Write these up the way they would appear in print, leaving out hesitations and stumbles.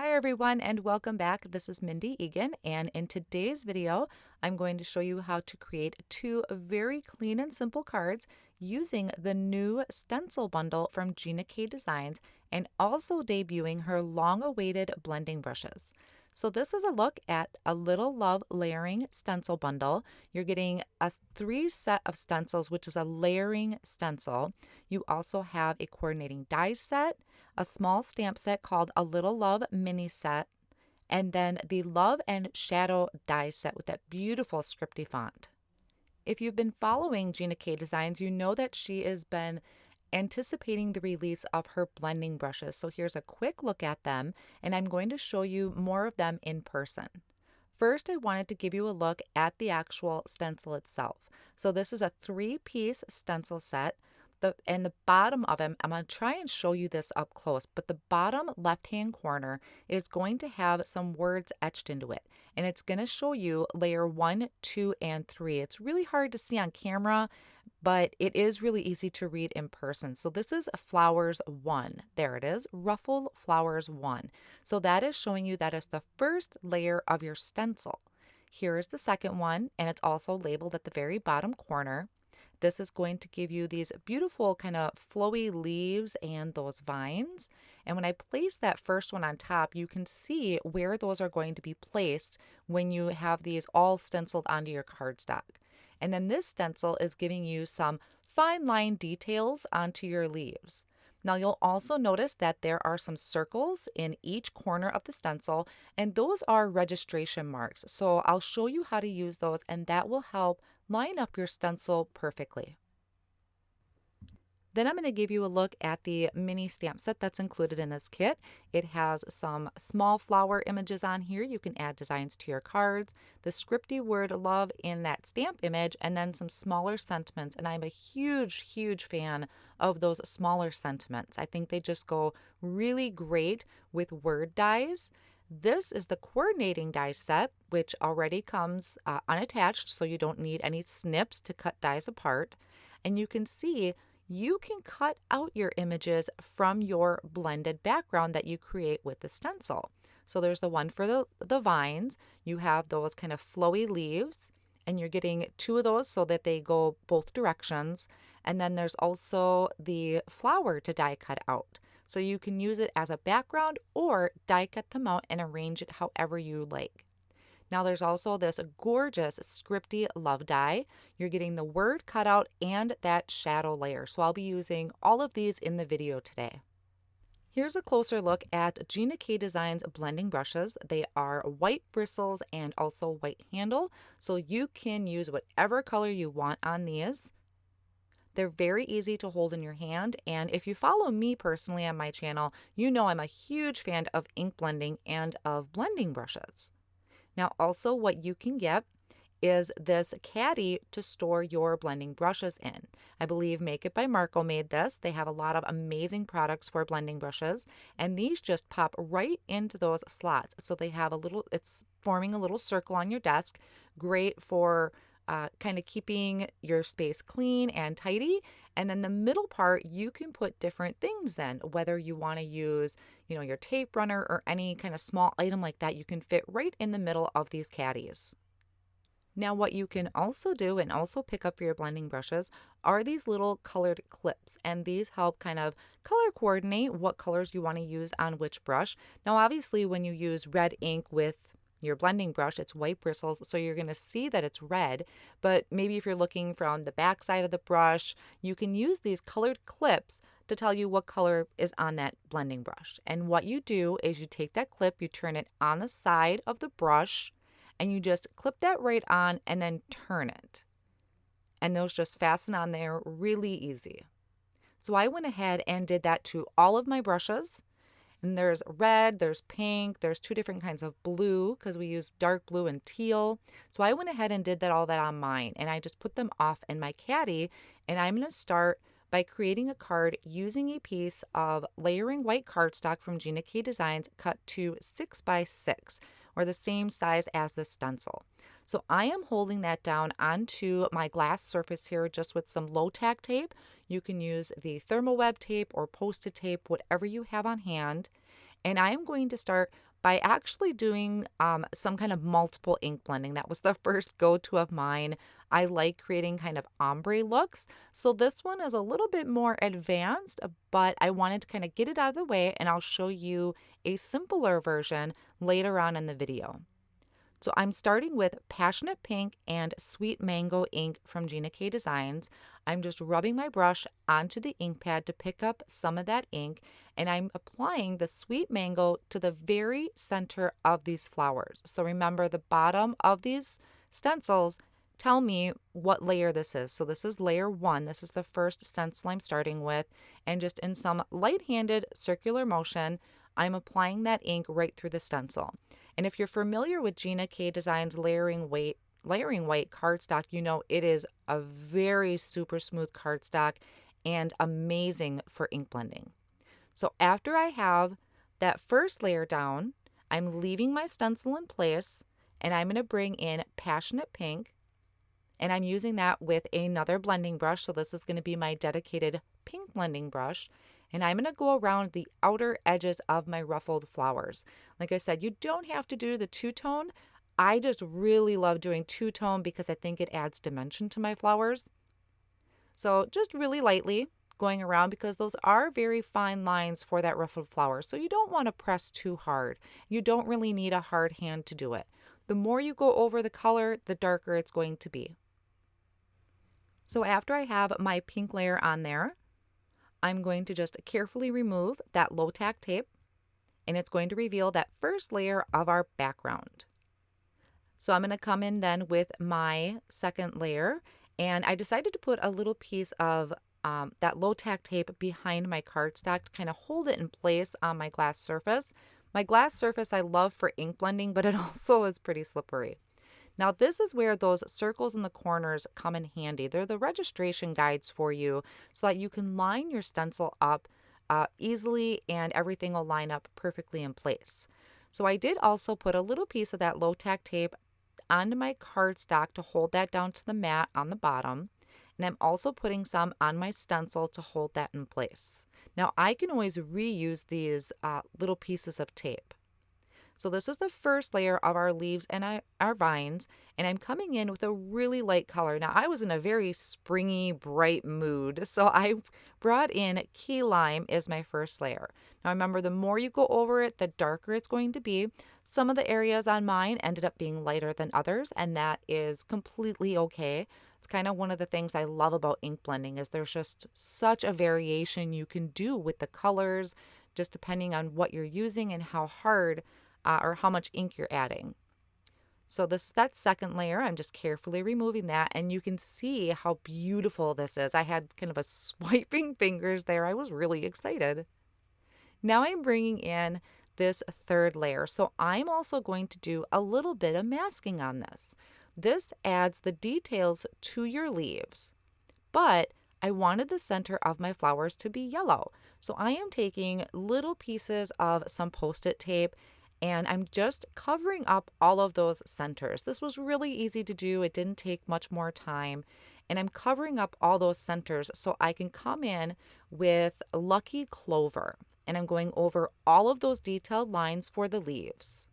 Hi everyone and welcome back. This is Mindy Eggen, and in today's video I'm going to show you how to create two very clean and simple cards using the new stencil bundle from Gina K Designs and also debuting her long-awaited blending brushes. So this is a look at a Little Love layering stencil bundle. You're getting a 3 set of stencils, which is a layering stencil. You also have a coordinating die set, a small stamp set called a Little Love mini set, and then the Love and Shadow die set with that beautiful scripty font. If you've been following Gina K Designs, you know that she has been anticipating the release of her blending brushes. So here's a quick look at them, and I'm going to show you more of them in person. First, I wanted to give you a look at the actual stencil itself. So this is a 3-piece stencil set. And the bottom of them, I'm going to try and show you this up close, but the bottom left-hand corner is going to have some words etched into it. And it's going to show you layer 1, 2, and 3. It's really hard to see on camera, but it is really easy to read in person. So this is Flowers 1. There it is, Ruffle Flowers 1. So that is showing you that is the first layer of your stencil. Here is the second one, and it's also labeled at the very bottom corner. This is going to give you these beautiful kind of flowy leaves and those vines. And when I place that first one on top, you can see where those are going to be placed when you have these all stenciled onto your cardstock. And then this stencil is giving you some fine line details onto your leaves. Now you'll also notice that there are some circles in each corner of the stencil, and those are registration marks. So I'll show you how to use those, and that will help line up your stencil perfectly. Then I'm going to give you a look at the mini stamp set that's included in this kit. It has some small flower images on here. You can add designs to your cards, the scripty word love in that stamp image, and then some smaller sentiments. And I'm a huge fan of those smaller sentiments. I think they just go really great with word dies. This is the coordinating die set, which already comes unattached, so you don't need any snips to cut dies apart. And you can see you can cut out your images from your blended background that you create with the stencil. So there's the one for the vines. You have those kind of flowy leaves, and you're getting 2 of those so that they go both directions. And then there's also the flower to die cut out. So you can use it as a background or die cut them out and arrange it however you like. Now there's also this gorgeous scripty love die. You're getting the word cutout and that shadow layer. So I'll be using all of these in the video today. Here's a closer look at Gina K Designs blending brushes. They are white bristles and also white handle. So you can use whatever color you want on these. They're very easy to hold in your hand, and if you follow me personally on my channel, you know I'm a huge fan of ink blending and of blending brushes. Now also what you can get is this caddy to store your blending brushes in. I believe Make It by Marco made this. They have a lot of amazing products for blending brushes, and these just pop right into those slots. So they have it's forming a little circle on your desk, great for kind of keeping your space clean and tidy. And then the middle part, you can put different things then, whether you want to use, your tape runner or any kind of small item like that, you can fit right in the middle of these caddies. Now what you can also do and also pick up for your blending brushes are these little colored clips, and these help kind of color coordinate what colors you want to use on which brush. Now obviously when you use red ink with your blending brush, it's white bristles, so you're going to see that it's red, but maybe if you're looking from the back side of the brush, you can use these colored clips to tell you what color is on that blending brush. And what you do is you take that clip, you turn it on the side of the brush, and you just clip that right on and then turn it. And those just fasten on there really easy. So I went ahead and did that to all of my brushes. And there's red, there's pink, there's 2 different kinds of blue because we use dark blue and teal. So I went ahead and did all that on mine, and I just put them off in my caddy. And I'm going to start by creating a card using a piece of layering white cardstock from Gina K Designs cut to 6 by 6, or the same size as the stencil. So I am holding that down onto my glass surface here just with some low tack tape. You can use the thermal web tape or Post-it tape, whatever you have on hand. And I am going to start by actually doing some kind of multiple ink blending. That was the first go-to of mine. I like creating kind of ombre looks. So this one is a little bit more advanced, but I wanted to kind of get it out of the way, and I'll show you a simpler version later on in the video. So I'm starting with Passionate Pink and Sweet Mango ink from Gina K Designs. I'm just rubbing my brush onto the ink pad to pick up some of that ink, and I'm applying the Sweet Mango to the very center of these flowers. So remember, the bottom of these stencils tell me what layer this is. So this is layer 1. This is the first stencil I'm starting with, and just in some light-handed circular motion, I'm applying that ink right through the stencil. And if you're familiar with Gina K Designs layering white cardstock, you know it is a very super smooth cardstock and amazing for ink blending. So after I have that first layer down, I'm leaving my stencil in place, and I'm going to bring in Passionate Pink, and I'm using that with another blending brush. So this is going to be my dedicated pink blending brush. And I'm going to go around the outer edges of my ruffled flowers. Like I said, you don't have to do the two-tone. I just really love doing two-tone because I think it adds dimension to my flowers. So just really lightly going around, because those are very fine lines for that ruffled flower. So you don't want to press too hard. You don't really need a hard hand to do it. The more you go over the color, the darker it's going to be. So after I have my pink layer on there, I'm going to just carefully remove that low tack tape, and it's going to reveal that first layer of our background. So I'm going to come in then with my second layer, and I decided to put a little piece of that low tack tape behind my cardstock to kind of hold it in place on my glass surface. My glass surface I love for ink blending, but it also is pretty slippery. Now this is where those circles in the corners come in handy. They're the registration guides for you so that you can line your stencil up easily and everything will line up perfectly in place. So I did also put a little piece of that low tack tape onto my cardstock to hold that down to the mat on the bottom. And I'm also putting some on my stencil to hold that in place. Now I can always reuse these little pieces of tape. So this is the first layer of our leaves and our vines, and I'm coming in with a really light color. Now I was in a very springy, bright mood, so I brought in Key Lime as my first layer. Now remember, the more you go over it, the darker it's going to be. Some of the areas on mine ended up being lighter than others, and that is completely okay. It's kind of one of the things I love about ink blending is there's just such a variation you can do with the colors, just depending on what you're using and how hard or how much ink you're adding. So that second layer, I'm just carefully removing that, and you can see how beautiful this is. I had kind of a swiping fingers there. I was really excited. Now I'm bringing in this third layer. So I'm also going to do a little bit of masking on this. This adds the details to your leaves, but I wanted the center of my flowers to be yellow. So I am taking little pieces of some Post-it tape, and I'm just covering up all of those centers. This was really easy to do. It didn't take much more time. And I'm covering up all those centers so I can come in with Lucky Clover. And I'm going over all of those detailed lines for the leaves.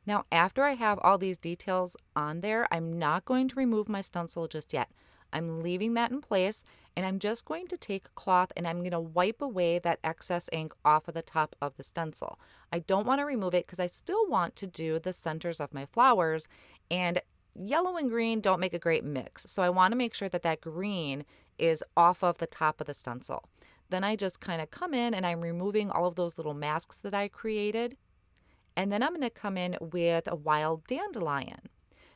Now, after I have all these details on there, I'm not going to remove my stencil just yet. I'm leaving that in place, and I'm just going to take a cloth and I'm going to wipe away that excess ink off of the top of the stencil. I don't want to remove it because I still want to do the centers of my flowers, and yellow and green don't make a great mix. So I want to make sure that that green is off of the top of the stencil. Then I just kind of come in and I'm removing all of those little masks that I created. And then I'm going to come in with a wild dandelion.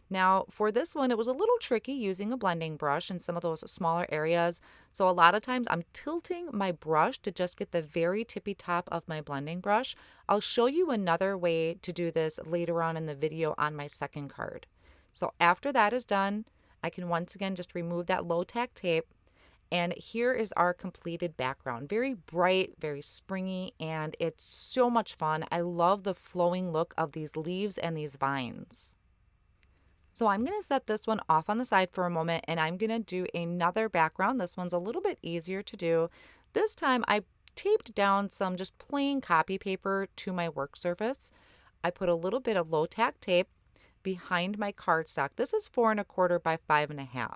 Now, for this one, it was a little tricky using a blending brush in some of those smaller areas. So a lot of times I'm tilting my brush to just get the very tippy top of my blending brush. I'll show you another way to do this later on in the video on my second card. So after that is done, I can once again just remove that low tack tape. And here is our completed background. Very bright, very springy, and it's so much fun. I love the flowing look of these leaves and these vines. So I'm going to set this one off on the side for a moment, and I'm going to do another background. This one's a little bit easier to do. This time I taped down some just plain copy paper to my work surface. I put a little bit of low tack tape behind my cardstock. This is 4¼ by 5½.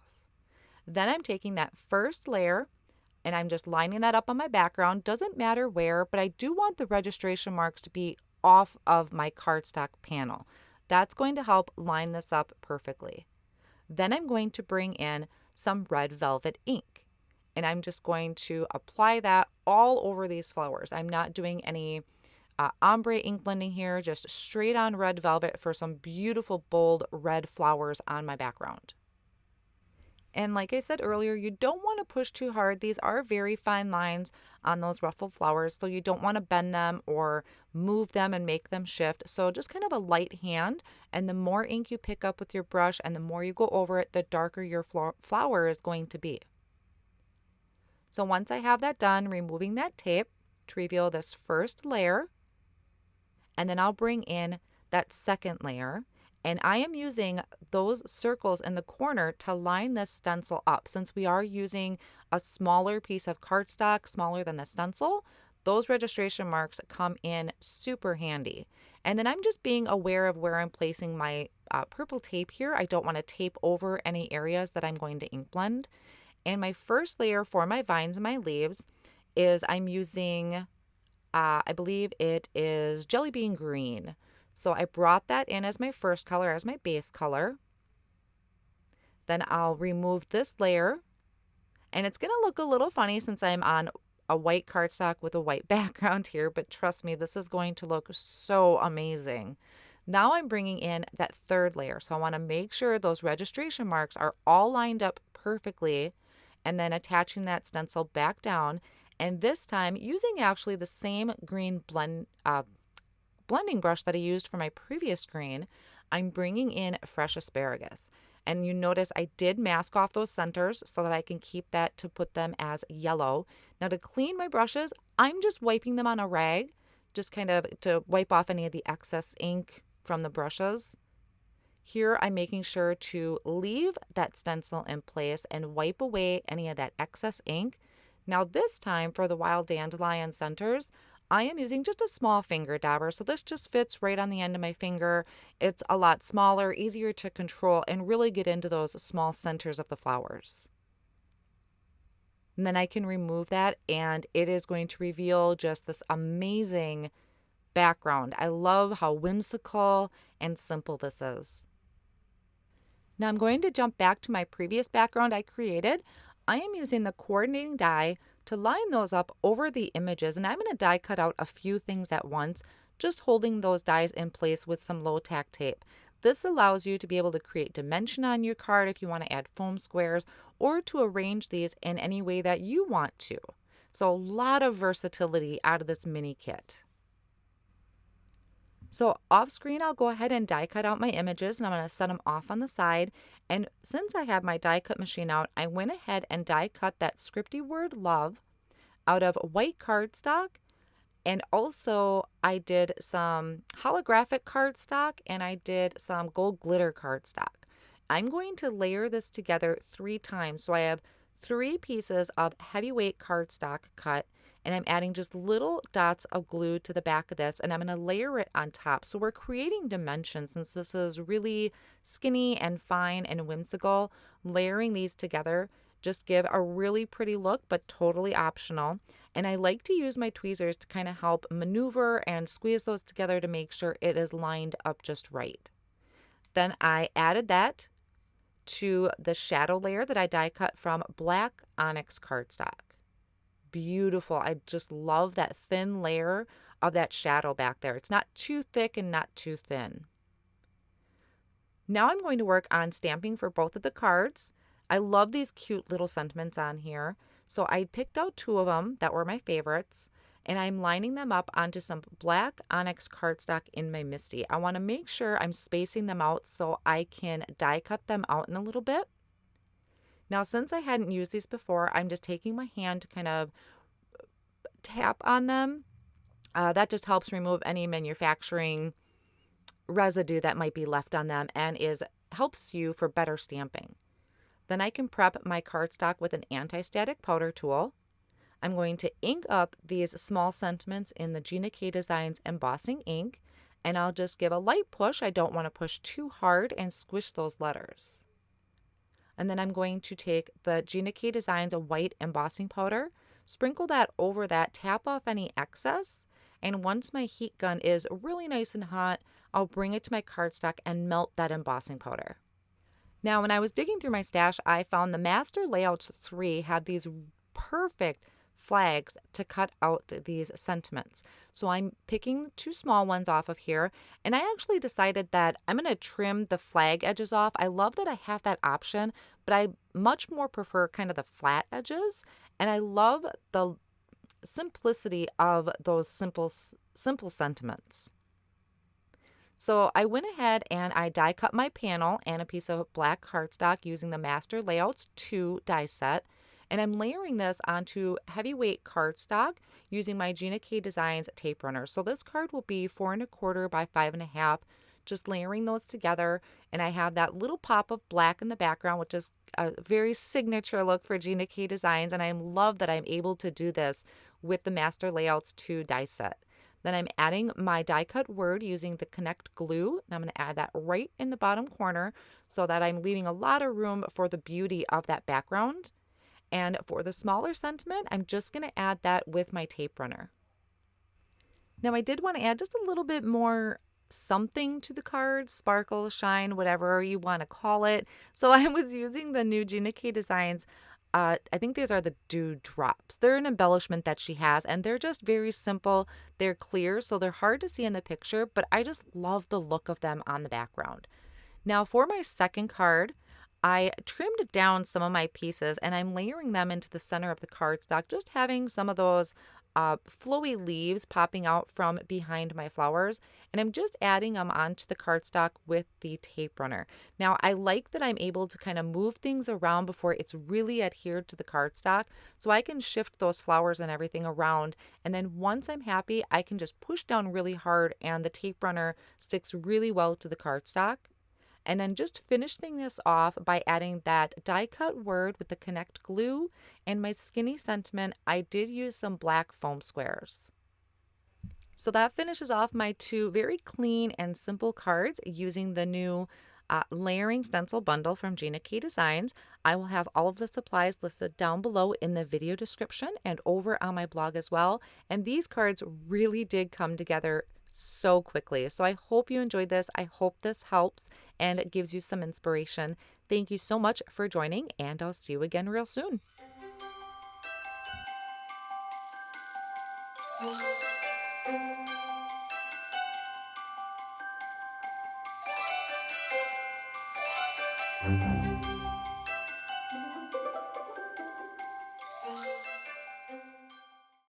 Then I'm taking that first layer and I'm just lining that up on my background. Doesn't matter where, but I do want the registration marks to be off of my cardstock panel. That's going to help line this up perfectly. Then I'm going to bring in some red velvet ink, and I'm just going to apply that all over these flowers. I'm not doing any ombre ink blending here, just straight on red velvet for some beautiful bold red flowers on my background. And like I said earlier, you don't want to push too hard. These are very fine lines on those ruffled flowers, so you don't want to bend them or move them and make them shift. So just kind of a light hand, and the more ink you pick up with your brush and the more you go over it, the darker your flower is going to be. So once I have that done, removing that tape to reveal this first layer, and then I'll bring in that second layer. And I am using those circles in the corner to line this stencil up. Since we are using a smaller piece of cardstock, smaller than the stencil, those registration marks come in super handy. And then I'm just being aware of where I'm placing my purple tape here. I don't want to tape over any areas that I'm going to ink blend. And my first layer for my vines and my leaves is I'm using, I believe it is Jelly Bean Green. So I brought that in as my first color, as my base color. Then I'll remove this layer, and it's going to look a little funny since I'm on a white cardstock with a white background here, but trust me, this is going to look so amazing. Now I'm bringing in that third layer. So I want to make sure those registration marks are all lined up perfectly, and then attaching that stencil back down. And this time using actually the same green blending brush that I used for my previous green, I'm bringing in fresh asparagus. And you notice I did mask off those centers so that I can keep that to put them as yellow. Now to clean my brushes, I'm just wiping them on a rag, just kind of to wipe off any of the excess ink from the brushes. Here I'm making sure to leave that stencil in place and wipe away any of that excess ink. Now this time for the wild dandelion centers, I am using just a small finger dabber, so this just fits right on the end of my finger. It's a lot smaller, easier to control, and really get into those small centers of the flowers. And then I can remove that, and it is going to reveal just this amazing background. I love how whimsical and simple this is. Now I'm going to jump back to my previous background I created. I am using the coordinating die to line those up over the images, and I'm going to die cut out a few things at once, just holding those dies in place with some low tack tape. This allows you to be able to create dimension on your card if you want to add foam squares, or to arrange these in any way that you want to. So a lot of versatility out of this mini kit. So off screen, I'll go ahead and die cut out my images, and I'm going to set them off on the side. And since I have my die cut machine out, I went ahead and die cut that scripty word love out of white cardstock. And also I did some holographic cardstock, and I did some gold glitter cardstock. I'm going to layer this together 3 times. So I have 3 pieces of heavyweight cardstock cut, and I'm adding just little dots of glue to the back of this, and I'm going to layer it on top. So we're creating dimension since this is really skinny and fine and whimsical. Layering these together just give a really pretty look, but totally optional. And I like to use my tweezers to kind of help maneuver and squeeze those together to make sure it is lined up just right. Then I added that to the shadow layer that I die cut from black onyx cardstock. Beautiful. I just love that thin layer of that shadow back there. It's not too thick and not too thin. Now I'm going to work on stamping for both of the cards. I love these cute little sentiments on here. So I picked out 2 of them that were my favorites, and I'm lining them up onto some black onyx cardstock in my Misty. I want to make sure I'm spacing them out so I can die cut them out in a little bit. Now, since I hadn't used these before, I'm just taking my hand to kind of tap on them. That just helps remove any manufacturing residue that might be left on them and helps you for better stamping. Then I can prep my cardstock with an anti-static powder tool. I'm going to ink up these small sentiments in the Gina K Designs embossing ink, and I'll just give a light push. I don't want to push too hard and squish those letters. And then I'm going to take the Gina K Designs white embossing powder, sprinkle that over that, tap off any excess, and once my heat gun is really nice and hot, I'll bring it to my cardstock and melt that embossing powder. Now, when I was digging through my stash, I found the Master Layouts 3 had these perfect flags to cut out these sentiments. So I'm picking 2 small ones off of here, and I actually decided that I'm going to trim the flag edges off. I love that I have that option, but I much more prefer kind of the flat edges, and I love the simplicity of those simple sentiments. So I went ahead and I die cut my panel and a piece of black cardstock using the Master Layouts 2 die set. And I'm layering this onto heavyweight cardstock using my Gina K Designs tape runner. So this card will be 4 1/4 by 5 1/2, just layering those together. And I have that little pop of black in the background, which is a very signature look for Gina K Designs. And I love that I'm able to do this with the Master Layouts 2 die set. Then I'm adding my die cut word using the Connect glue, and I'm going to add that right in the bottom corner so that I'm leaving a lot of room for the beauty of that background. And for the smaller sentiment, I'm just going to add that with my tape runner. Now I did want to add just a little bit more something to the card, sparkle, shine, whatever you want to call it. So I was using the new Gina K Designs. I think these are the dewdrops. They're an embellishment that she has, and they're just very simple. They're clear, so they're hard to see in the picture, but I just love the look of them on the background. Now for my second card, I trimmed down some of my pieces and I'm layering them into the center of the cardstock, just having some of those flowy leaves popping out from behind my flowers. And I'm just adding them onto the cardstock with the tape runner. Now, I like that I'm able to kind of move things around before it's really adhered to the cardstock. So I can shift those flowers and everything around. And then once I'm happy, I can just push down really hard and the tape runner sticks really well to the cardstock. And then just finishing this off by adding that die cut word with the Connect glue and my skinny sentiment. I did use some black foam squares. So that finishes off my 2 very clean and simple cards using the new layering stencil bundle from Gina K Designs. I will have all of the supplies listed down below in the video description and over on my blog as well. And these cards really did come together so quickly. So I hope you enjoyed this. I hope this helps and it gives you some inspiration. Thank you so much for joining, and I'll see you again real soon.